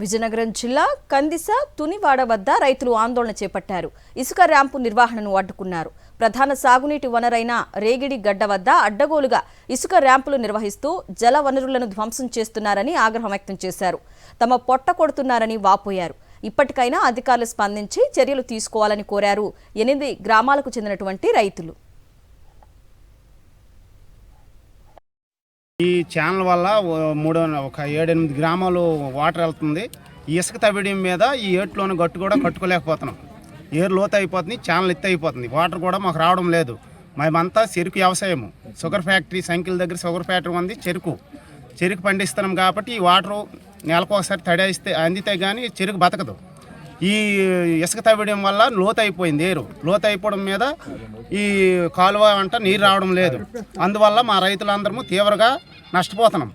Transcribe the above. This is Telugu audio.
విజయనగరం జిల్లా కందిస తునివాడ వద్ద రైతులు ఆందోళన చేపట్టారు. ఇసుక ర్యాంపు నిర్వహణను అడ్డుకున్నారు. ప్రధాన సాగునీటి వనరైన రేగిడి గడ్డ వద్ద అడ్డగోలుగా ఇసుక ర్యాంపులు నిర్వహిస్తూ జల వనరులను ధ్వంసం చేస్తున్నారని ఆగ్రహం వ్యక్తం చేశారు. తమ పొట్ట కొడుతున్నారని వాపోయారు. ఇప్పటికైనా అధికారులు స్పందించి చర్యలు తీసుకోవాలని కోరారు 8 గ్రామాలకు చెందినటువంటి రైతులు. ఈ ఛానల్ వల్ల ఒక 7-8 గ్రామాలు వాటర్ వెళ్తుంది. ఈ ఇసుక తవ్వేయడం మీద ఈ ఏట్లోని గట్టు కూడా కట్టుకోలేకపోతున్నాం. ఏరు లోతు అయిపోతుంది, ఛానల్ ఎత్తు అయిపోతుంది. వాటర్ కూడా మాకు రావడం లేదు. మేమంతా చెరుకు వ్యవసాయము, షుగర్ ఫ్యాక్టరీ సంఖ్యల దగ్గర షుగర్ ఫ్యాక్టరీ ఉంది. చెరుకు పండిస్తున్నాం కాబట్టి ఈ వాటరు నెలకు ఒకసారి తడేస్తే అందితే కానీ చెరుకు బతకదు. ఈ ఇసుక తవ్వేయడం వల్ల లోతు అయిపోయింది. ఏరు లోతు అయిపోవడం మీద ఈ కాలువ అంట నీరు రావడం లేదు. అందువల్ల మా రైతులందరము తీవ్రంగా నష్టపోతున్నాం.